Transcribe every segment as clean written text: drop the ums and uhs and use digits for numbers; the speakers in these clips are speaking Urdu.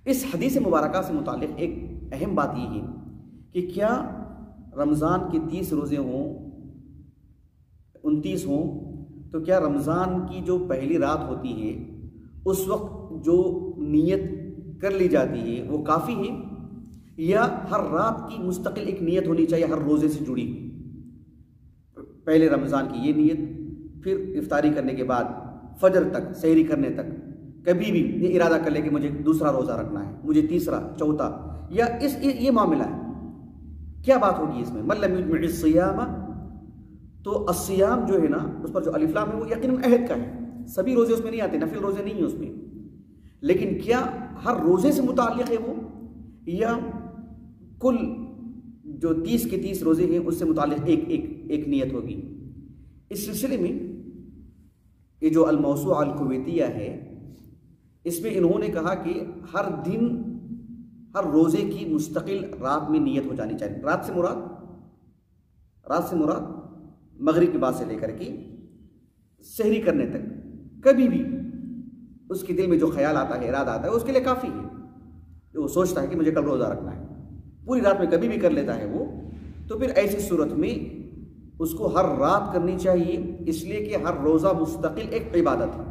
اس حدیث مبارکہ سے متعلق ایک اہم بات یہ ہے کہ کیا رمضان کے 30 روزے ہوں 29 ہوں تو کیا رمضان کی جو پہلی رات ہوتی ہے اس وقت جو نیت کر لی جاتی ہے وہ کافی ہے، یا ہر رات کی مستقل ایک نیت ہونی چاہیے ہر روزے سے جڑی؟ پہلے رمضان کی یہ نیت، پھر افطاری کرنے کے بعد فجر تک، سحری کرنے تک کبھی بھی یہ ارادہ کر لے کہ مجھے دوسرا روزہ رکھنا ہے، مجھے تیسرا، چوتھا، یا یہ معاملہ ہے؟ کیا بات ہوگی اس میں؟ من لم یجمع الصیام، تو الصیام جو ہے نا اس پر جو الف لام ہے وہ یقیناً عہد کا ہے، سبھی روزے اس میں نہیں آتے، نفل روزے نہیں ہیں اس میں، لیکن کیا ہر روزے سے متعلق ہے وہ، یا کل جو 30 کے 30 روزے ہیں اس سے متعلق ایک نیت ہوگی؟ اس سلسلے میں یہ جو الموسوعہ الکویتیہ ہے اس میں انہوں نے کہا کہ ہر دن ہر روزے کی مستقل رات میں نیت ہو جانی چاہیے۔ رات سے مراد مغرب کے بعد سے لے کر کے سحری کرنے تک کبھی بھی اس کے دل میں جو خیال آتا ہے، ارادہ آتا ہے، اس کے لیے کافی ہے۔ جو وہ سوچتا ہے کہ مجھے کل روزہ رکھنا ہے، پوری رات میں کبھی بھی کر لیتا ہے وہ، تو پھر ایسی صورت میں اس کو ہر رات کرنی چاہیے، اس لیے کہ ہر روزہ مستقل ایک عبادت ہے،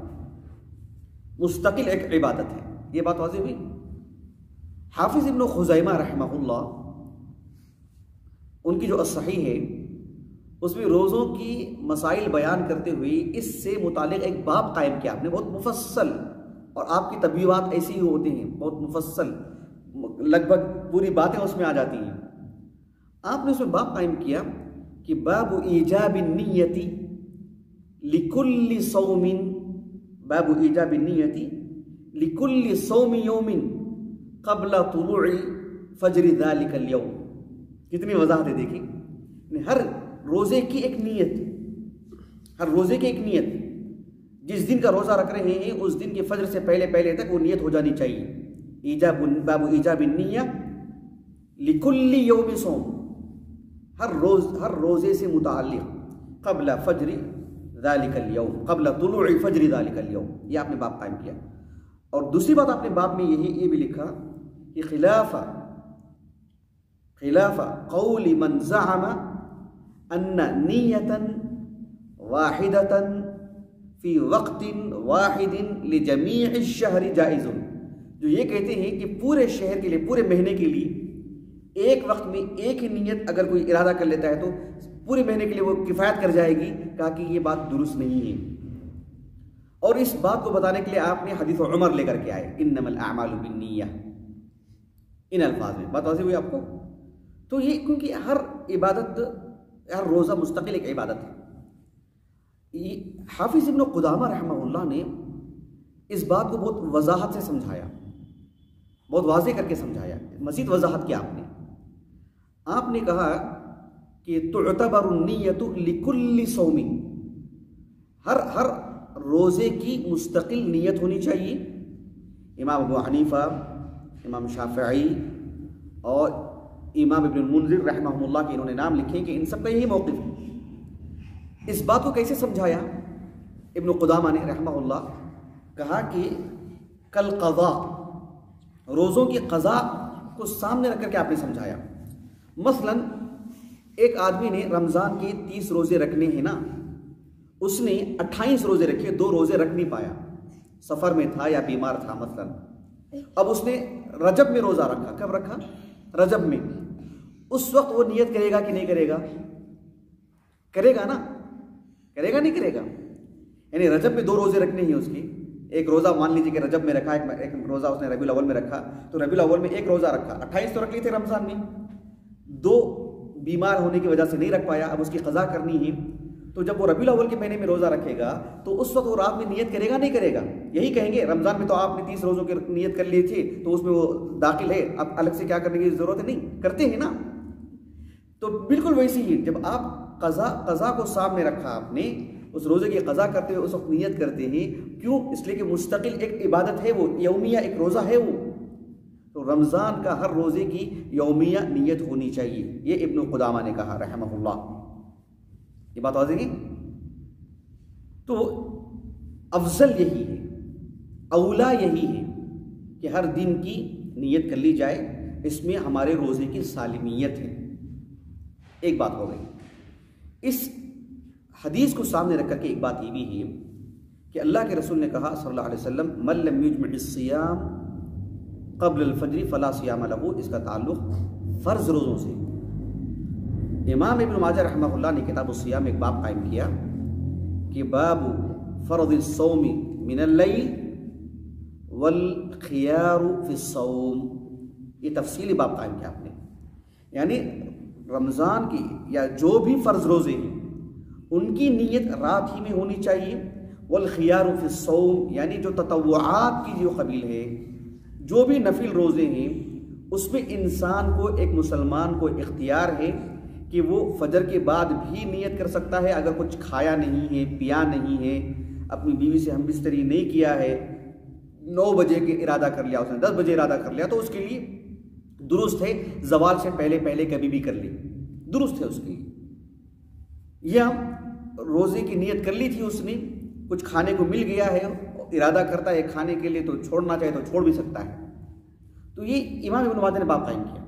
مستقل ایک عبادت ہے۔ یہ بات واضح ہوئی؟ حافظ ابن خزیمہ رحمہ اللہ، ان کی جو الصحیح ہے اس میں روزوں کی مسائل بیان کرتے ہوئے اس سے متعلق ایک باب قائم کیا آپ نے، بہت مفصل، اور آپ کی طبیعات ایسی ہی ہوتے ہیں، بہت مفصل، لگ بھگ پوری باتیں اس میں آ جاتی ہیں۔ آپ نے اس میں باب قائم کیا کہ باب ایجاب النیت لکل صوم، باب ایجاب النیت لکل صوم یوم قبل طلوع فجر ذلك اليوم۔ کتنی وضاحت ہے دیکھیں، ہر روزے کی ایک نیت، ہر روزے کی ایک نیت، جس دن کا روزہ رکھ رہے ہیں اس دن کے فجر سے پہلے تک وہ نیت ہو جانی چاہیے۔ باب ایجاب النیہ لکل یوم صوم، ہر روزے سے متعلق قبل فجر ذالک اليوم، قبل طلوع فجر ذالک اليوم، یہ آپ نے باب قائم کیا۔ اور دوسری بات آپ نے باب میں یہ بھی لکھا کہ خلاف قول من زعم ان نیتا واحدتا فی وقت واحد لجمیع الشہر جائز، جو یہ کہتے ہیں کہ پورے شہر کے لیے، پورے مہینے کے لیے ایک وقت میں ایک ہی نیت اگر کوئی ارادہ کر لیتا ہے تو پورے مہینے کے لیے وہ کفایت کر جائے گی۔ کہا کہ یہ بات درست نہیں ہے، اور اس بات کو بتانے کے لیے آپ نے حدیث عمر لے کر کے آئے، انما الاعمال بالنیہ، ان الفاظ میں بات واضح ہوئی آپ کو؟ تو یہ کیونکہ ہر عبادت، ہر روزہ مستقل ایک عبادت ہے۔ حافظ ابن قدامہ رحمہ اللہ نے اس بات کو بہت وضاحت سے سمجھایا، بہت واضح کر کے سمجھایا، مزید وضاحت کیا آپ نے کہا کہ تعتبر النیت لکل صوم، ہر روزے کی مستقل نیت ہونی چاہیے۔ امام ابو حنیفہ، امام شافعی اور امام ابن المنذر رحمہ اللہ کے انہوں نے نام لکھے کہ ان سب کا یہی موقف ہے۔ اس بات کو کیسے سمجھایا ابن قدامہ نے رحمہ اللہ؟ کہا کہ کل قضاء، روزوں کی قضاء کو سامنے رکھ کر کے آپ نے سمجھایا۔ مثلا ایک آدمی نے رمضان کے 30 روزے رکھنے ہیں نا، اس نے 28 روزے رکھے، 2 روزے رکھ نہیں پایا، سفر میں تھا یا بیمار تھا مثلا، اب اس نے رجب میں روزہ رکھا۔ کب رکھا؟ رجب میں۔ اس وقت وہ نیت کرے گا کہ نہیں کرے گا؟ کرے گا نا، کرے گا نہیں کرے گا؟ یعنی رجب میں 2 روزے رکھنے ہیں اس کی، ایک روزہ مان لیجیے کہ رجب میں رکھا، ایک روزہ اس نے ربیع الاول میں رکھا، تو ربیع الاول میں ایک روزہ رکھا، 28 تو رکھ لیے تھے رمضان میں، 2 بیمار ہونے کی وجہ سے نہیں رکھ پایا، اب اس کی قضا کرنی ہے۔ تو جب وہ ربیع الاول کے مہینے میں روزہ رکھے گا تو اس وقت وہ رات میں نیت کرے گا نہیں کرے گا؟ یہی کہیں گے رمضان میں تو آپ نے 30 روزوں کی نیت کر لی تھی تو اس میں وہ داخل ہے، اب الگ سے کیا کرنے کی ضرورت ہے؟ نہیں کرتے ہیں نا۔ تو بالکل ویسی ہی جب آپ قضا کو سامنے رکھا، آپ نے اس روزے کی قضا کرتے ہوئے اس وقت نیت کرتے ہیں، کیوں؟ اس لیے کہ مستقل ایک عبادت ہے، وہ یومیہ ایک روزہ ہے وہ، تو رمضان کا ہر روزے کی یومیہ نیت ہونی چاہیے، یہ ابن قدامہ نے کہا رحمہ اللہ۔ یہ بات واضح ہے؟ تو افضل یہی ہے، اولا یہی ہے کہ ہر دن کی نیت کر لی جائے، اس میں ہمارے روزے کی سالمیت ہے۔ ایک بات ہو گئی۔ اس حدیث کو سامنے رکھ کر کے ایک بات یہ بھی ہے کہ اللہ کے رسول نے کہا صلی اللہ علیہ وسلم من لم یجمع الصیام قبل الفجر فلا صیام لہ، اس کا تعلق فرض روزوں سے۔ امام ابن ماجہ رحمہ اللہ نے کتاب الصیام میں ایک باب قائم کیا کہ باب فرض الصوم من اللیل والخیار فی الصوم، یہ تفصیلی باب قائم کیا آپ نے، یعنی رمضان کی یا جو بھی فرض روزے ہیں ان کی نیت رات ہی میں ہونی چاہیے، والخیار فی الصوم یعنی جو تطوعات کی جو قبیل ہے، جو بھی نفل روزے ہیں اس میں انسان کو، ایک مسلمان کو اختیار ہے کہ وہ فجر کے بعد بھی نیت کر سکتا ہے، اگر کچھ کھایا نہیں ہے، پیا نہیں ہے، اپنی بیوی سے ہم بستری نہیں کیا ہے، 9 بجے کے ارادہ کر لیا، اس نے 10 بجے ارادہ کر لیا، تو اس کے لیے درست ہے زوال سے پہلے کبھی بھی کر لی، درست ہے اس کے لیے۔ یا روزے کی نیت کر لی تھی اس نے، کچھ کھانے کو مل گیا ہے، ارادہ کرتا ہے کھانے کے لیے تو چھوڑنا چاہے تو چھوڑ بھی سکتا ہے۔ تو یہ امام ابن ماجہ نے باب قائم کیا۔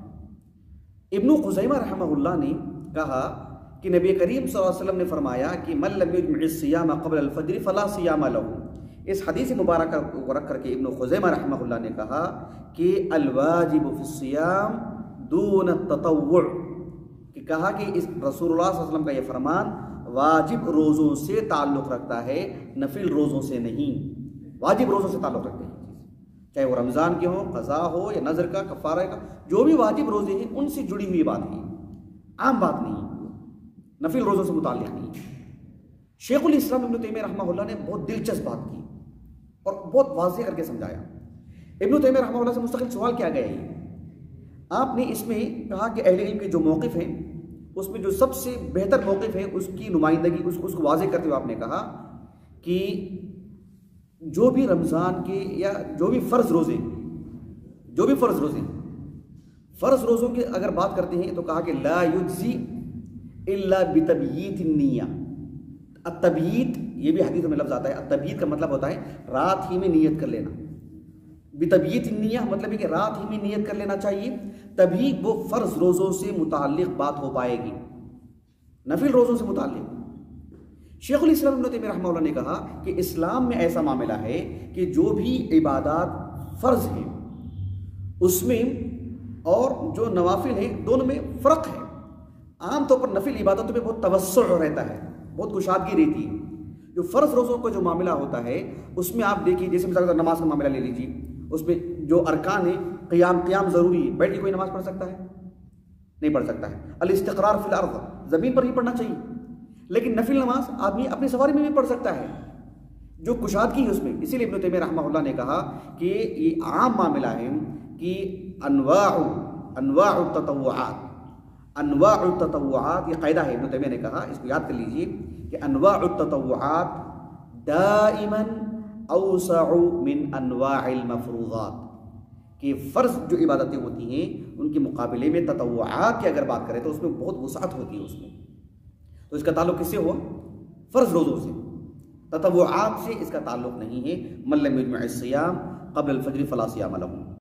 ابن خزیمہ رحمہ اللہ نے کہا کہ نبی کریم صلی اللہ علیہ وسلم نے فرمایا کہ من لم یجمع الصیام قبل الفجر فلا صیام لہ۔ اس حدیث مبارکہ کو رکھ کر کے ابن خزیمہ رحمہ اللہ نے کہا کہ الواجب فی الصیام دون التطوع، کہ کہا کہ اس رسول اللہ صلی اللہ علیہ وسلم کا یہ فرمان واجب روزوں سے تعلق رکھتا ہے، نفل روزوں سے نہیں، واجب روزوں سے تعلق رکھتے ہیں، چاہے وہ رمضان کے ہوں، قضا ہو یا نذر کا، کفارہ کا، جو بھی واجب روزے ہیں ان سے جڑی ہوئی بات ہے، عام بات نہیں ہے، نفل روزوں سے متعلق نہیں ہے۔ شیخ الاسلام ابن تیمیہ رحمہ اللہ نے بہت دلچسپ بات کی اور بہت واضح کر کے سمجھایا۔ ابن تیمیہ رحمہ اللہ سے مستقل سوال کیا گیا ہے، آپ نے اس میں کہا کہ اہل علم کے جو موقف ہیں اس میں جو سب سے بہتر موقف ہے اس کی نمائندگی، اس کو واضح کرتے ہوئے آپ نے کہا کہ جو بھی رمضان کے یا جو بھی فرض روزے، فرض روزوں کی اگر بات کرتے ہیں تو کہا کہ لا یجزی الا بتبییت النیہ۔ التبییت یہ بھی حدیث میں لفظ آتا ہے، التبییت کا مطلب ہوتا ہے رات ہی میں نیت کر لینا، بتبییت النیہ مطلب ہے کہ رات ہی میں نیت کر لینا چاہیے، تبھی وہ فرض روزوں سے متعلق بات ہو پائے گی، نفل روزوں سے متعلق۔ شیخ الاسلام ابن تیمیہ رحمہ اللہ نے کہا کہ اسلام میں ایسا معاملہ ہے کہ جو بھی عبادات فرض ہیں اس میں اور جو نوافل ہیں دونوں میں فرق ہے۔ عام طور پر نفل عبادتوں میں بہت توسع رہتا ہے، بہت کشادگی رہتی ہے۔ جو فرض روزوں کا جو معاملہ ہوتا ہے اس میں آپ دیکھیے، جیسے مثال نماز کا معاملہ لے لیجیے، اس میں جو ارکان ہیں، قیام ضروری ہے، بیٹھ کے کوئی نماز پڑھ سکتا ہے؟ نہیں پڑھ سکتا ہے۔ الاستقرار فی الارض، زمین پر ہی پڑھنا چاہیے، لیکن نفل نماز آدمی اپنی سواری میں بھی پڑھ سکتا ہے، جو کشادگی ہے اس میں۔ اسی لیے ابن تیمیہ رحمہ اللہ نے کہا کہ یہ عام معاملہ ہے کہ انواع التطوعات، یہ قاعدہ ہے ابن تیمیہ نے کہا، اس کو یاد کر لیجئے کہ انواع التطوعات دائما اوسع من انواع المفروضات، کہ فرض جو عبادتیں ہوتی ہیں ان کے مقابلے میں تطوعات کی اگر بات کریں تو اس میں بہت وسعت ہوتی ہے اس میں۔ تو اس کا تعلق کس سے ہوا؟ فرض روزوں سے، تطوعات سے اس کا تعلق نہیں ہے۔ من لم یجمع الصیام قبل الفجر فلا صیام لہ۔